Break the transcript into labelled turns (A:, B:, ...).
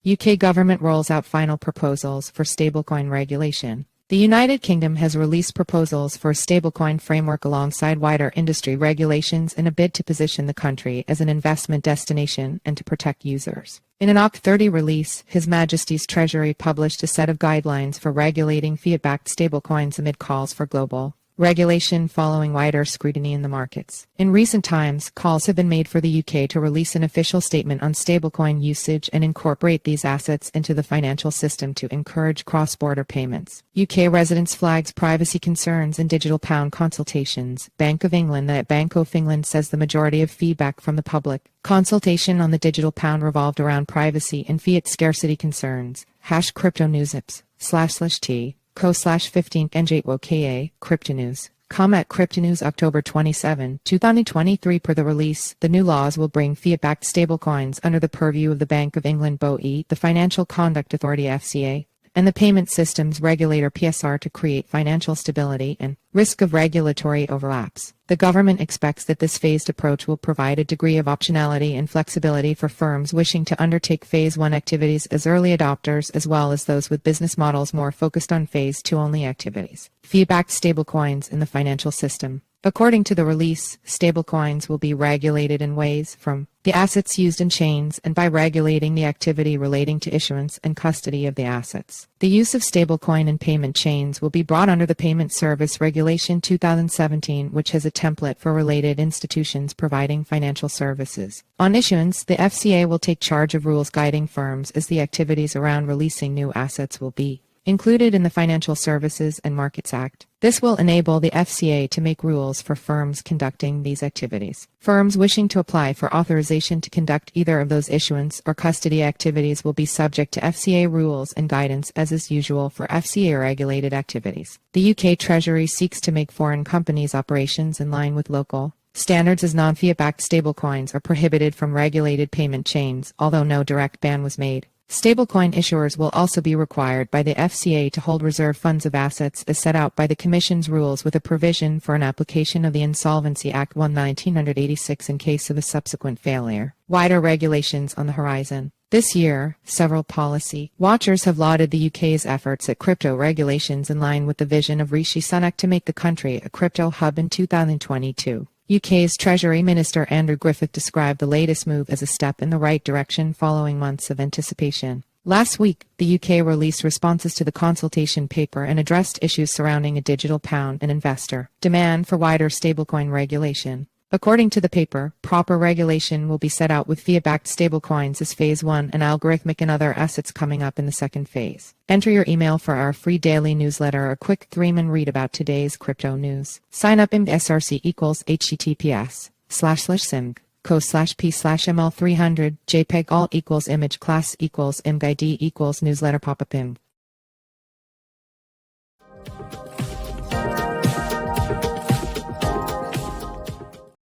A: UK government rolls out final proposals for stablecoin regulation. The United Kingdom has released proposals for a stablecoin framework alongside wider industry regulations in a bid to position the country as an investment destination and to protect users. In an Oct. 30 release, His Majesty's Treasury published a set of guidelines for regulating fiat-backed stablecoins amid calls for global regulation following wider scrutiny in the markets. In recent times, calls have been made for the UK to release an official statement on stablecoin usage and incorporate these assets into the financial system to encourage cross-border payments. UK residents flags privacy concerns in digital pound consultations. Bank of England. The Bank of England says the majority of feedback from the public consultation on the digital pound revolved around privacy and fiat scarcity concerns. Crypto news /t co/15 NJWOKA, Crypto News. At Crypto News October 27, 2023. Per the release, the new laws will bring fiat-backed stablecoins under the purview of the Bank of England BoE, the Financial Conduct Authority FCA, and the Payment Systems Regulator PSR to create financial stability and risk of regulatory overlaps. The government expects that this phased approach will provide a degree of optionality and flexibility for firms wishing to undertake Phase 1 activities as early adopters as well as those with business models more focused on Phase 2 only activities. Fiat-backed stablecoins in the financial system. According to the release, stablecoins will be regulated in ways from the assets used in chains and by regulating the activity relating to issuance and custody of the assets. The use of stablecoin in payment chains will be brought under the Payment Service Regulation 2017, which has a template for related institutions providing financial services. On issuance, the FCA will take charge of rules guiding firms as the activities around releasing new assets will be included in the Financial Services and Markets Act. This will enable the FCA to make rules for firms conducting these activities. Firms wishing to apply for authorization to conduct either of those issuance or custody activities will be subject to FCA rules and guidance as is usual for FCA-regulated activities. The UK Treasury seeks to make foreign companies' operations in line with local standards as non-fiat-backed stablecoins are prohibited from regulated payment chains, although no direct ban was made. Stablecoin issuers will also be required by the FCA to hold reserve funds of assets as set out by the Commission's rules with a provision for an application of the Insolvency Act 1986 in case of a subsequent failure. Wider regulations on the horizon. This year, several policy watchers have lauded the UK's efforts at crypto regulations in line with the vision of Rishi Sunak to make the country a crypto hub in 2022. UK's Treasury Minister Andrew Griffith described the latest move as a step in the right direction following months of anticipation. Last week, the UK released responses to the consultation paper and addressed issues surrounding a digital pound and investor demand for wider stablecoin regulation. According to the paper, proper regulation will be set out with fiat-backed stablecoins as Phase 1 and algorithmic and other assets coming up in the second phase. Enter your email for our free daily newsletter or a quick 3-minute read about today's crypto news. Sign up in SRC equals https://simg co/p/ml300 jpeg alt equals image class equals imgid equals newsletter pop-up img.